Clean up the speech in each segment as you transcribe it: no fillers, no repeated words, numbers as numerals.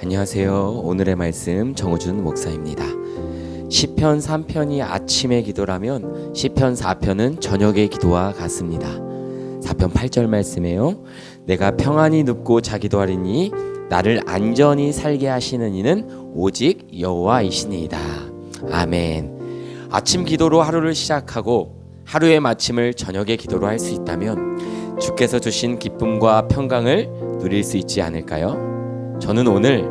안녕하세요. 오늘의 말씀 정우준 목사입니다. 시편 3편이 아침의 기도라면 시편 4편은 저녁의 기도와 같습니다. 4편 8절 말씀이에요. 내가 평안히 눕고 자기도 하리니 나를 안전히 살게 하시는 이는 오직 여호와이시니이다. 아멘. 아침 기도로 하루를 시작하고 하루의 마침을 저녁의 기도로 할 수 있다면 주께서 주신 기쁨과 평강을 누릴 수 있지 않을까요? 저는 오늘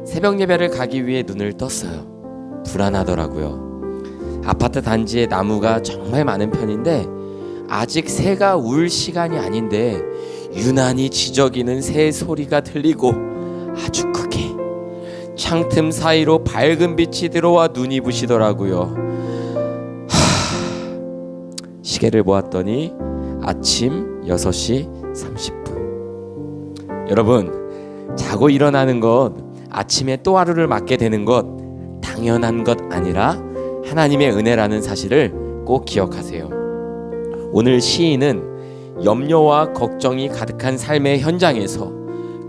새벽 예배를 가기 위해 눈을 떴어요. 불안하더라고요. 아파트 단지에 나무가 정말 많은 편인데 아직 새가 울 시간이 아닌데 유난히 지저귀는 새 소리가 들리고 아주 크게 창틈 사이로 밝은 빛이 들어와 눈이 부시더라고요. 시계를 보았더니 아침 6시 30분. 여러분, 자고 일어나는 것, 아침에 또 하루를 맞게 되는 것 당연한 것 아니라 하나님의 은혜라는 사실을 꼭 기억하세요. 오늘 시인은 염려와 걱정이 가득한 삶의 현장에서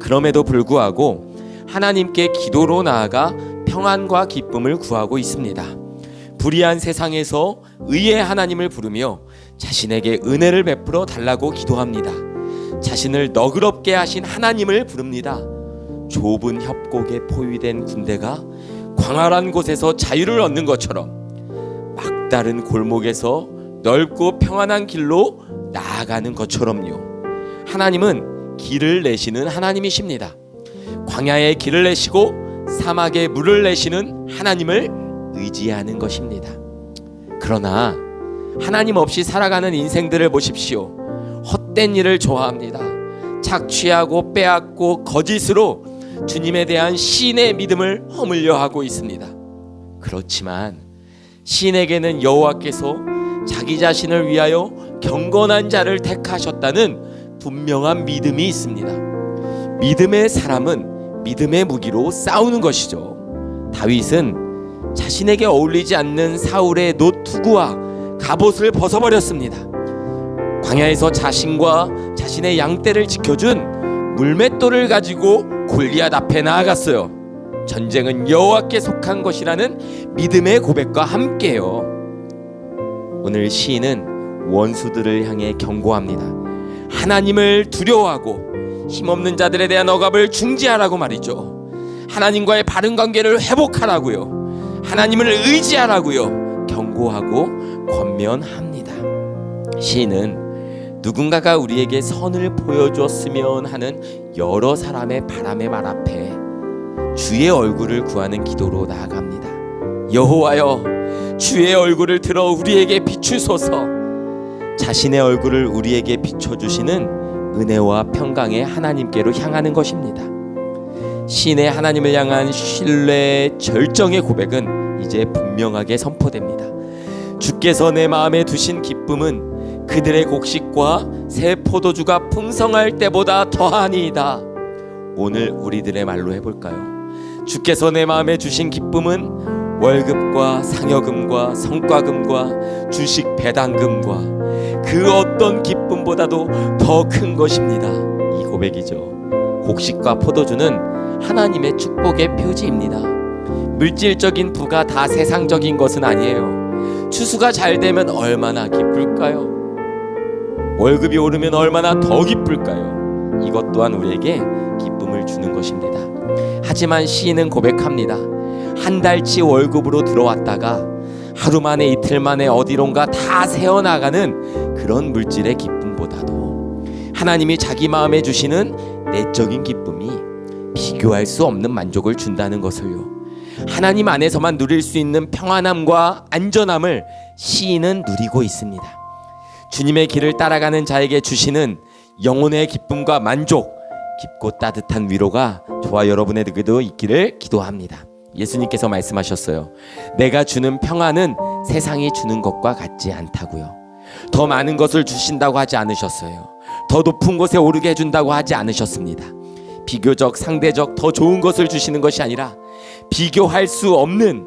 그럼에도 불구하고 하나님께 기도로 나아가 평안과 기쁨을 구하고 있습니다. 불의한 세상에서 의의 하나님을 부르며 자신에게 은혜를 베풀어 달라고 기도합니다. 자신을 너그럽게 하신 하나님을 부릅니다. 좁은 협곡에 포위된 군대가 광활한 곳에서 자유를 얻는 것처럼 막다른 골목에서 넓고 평안한 길로 나아가는 것처럼요. 하나님은 길을 내시는 하나님이십니다. 광야에 길을 내시고 사막에 물을 내시는 하나님을 의지하는 것입니다. 그러나 하나님 없이 살아가는 인생들을 보십시오. 헛된 일을 좋아합니다. 착취하고 빼앗고 거짓으로 주님에 대한 시인의 믿음을 허물려 하고 있습니다. 그렇지만 시인에게는 여호와께서 자기 자신을 위하여 경건한 자를 택하셨다는 분명한 믿음이 있습니다. 믿음의 사람은 믿음의 무기로 싸우는 것이죠. 다윗은 자신에게 어울리지 않는 사울의 노투구와 갑옷을 벗어버렸습니다. 광야에서 자신과 자신의 양떼를 지켜준 물맷돌을 가지고 골리앗 앞에 나아갔어요. 전쟁은 여호와께 속한 것이라는 믿음의 고백과 함께요. 오늘 시인은 원수들을 향해 경고합니다. 하나님을 두려워하고 힘없는 자들에 대한 억압을 중지하라고 말이죠. 하나님과의 바른 관계를 회복하라고요. 하나님을 의지하라고요. 경고하고 권면합니다. 시인은 누군가가 우리에게 선을 보여줬으면 하는 여러 사람의 바람의 말 앞에 주의 얼굴을 구하는 기도로 나아갑니다. 여호와여, 주의 얼굴을 들어 우리에게 비추소서. 자신의 얼굴을 우리에게 비춰주시는 은혜와 평강의 하나님께로 향하는 것입니다. 시인의 하나님을 향한 신뢰의 절정의 고백은 이제 분명하게 선포됩니다. 주께서 내 마음에 두신 기쁨은 그들의 곡식과 새 포도주가 풍성할 때보다 더하니이다. 오늘 우리들의 말로 해볼까요? 주께서 내 마음에 주신 기쁨은 월급과 상여금과 성과금과 주식 배당금과 그 어떤 기쁨보다도 더 큰 것입니다. 이 고백이죠. 곡식과 포도주는 하나님의 축복의 표지입니다. 물질적인 부가 다 세상적인 것은 아니에요. 추수가 잘 되면 얼마나 기쁠까요? 월급이 오르면 얼마나 더 기쁠까요? 이것 또한 우리에게 기쁨을 주는 것입니다. 하지만 시인은 고백합니다. 한 달치 월급으로 들어왔다가 하루 만에 이틀 만에 어디론가 다 새어나가는 그런 물질의 기쁨보다도 하나님이 자기 마음에 주시는 내적인 기쁨이 비교할 수 없는 만족을 준다는 것을요. 하나님 안에서만 누릴 수 있는 평안함과 안전함을 시인은 누리고 있습니다. 주님의 길을 따라가는 자에게 주시는 영혼의 기쁨과 만족, 깊고 따뜻한 위로가 저와 여러분에게도 있기를 기도합니다. 예수님께서 말씀하셨어요. 내가 주는 평안은 세상이 주는 것과 같지 않다고요. 더 많은 것을 주신다고 하지 않으셨어요. 더 높은 곳에 오르게 해준다고 하지 않으셨습니다. 비교적 상대적 더 좋은 것을 주시는 것이 아니라 비교할 수 없는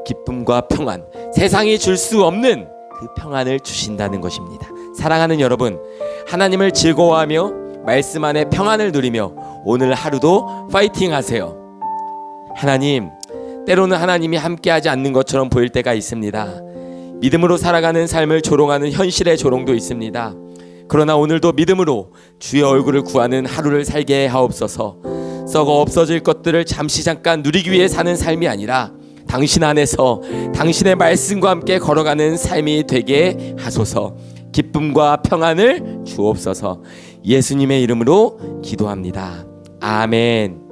기쁨과 평안, 세상이 줄 수 없는 그 평안을 주신다는 것입니다. 사랑하는 여러분, 하나님을 즐거워하며 말씀 안에 평안을 누리며 오늘 하루도 파이팅 하세요. 하나님, 때로는 하나님이 함께하지 않는 것처럼 보일 때가 있습니다. 믿음으로 살아가는 삶을 조롱하는 현실의 조롱도 있습니다. 그러나 오늘도 믿음으로 주의 얼굴을 구하는 하루를 살게 하옵소서. 썩어 없어질 것들을 잠시 잠깐 누리기 위해 사는 삶이 아니라 당신 안에서 당신의 말씀과 함께 걸어가는 삶이 되게 하소서. 기쁨과 평안을 주옵소서. 예수님의 이름으로 기도합니다. 아멘.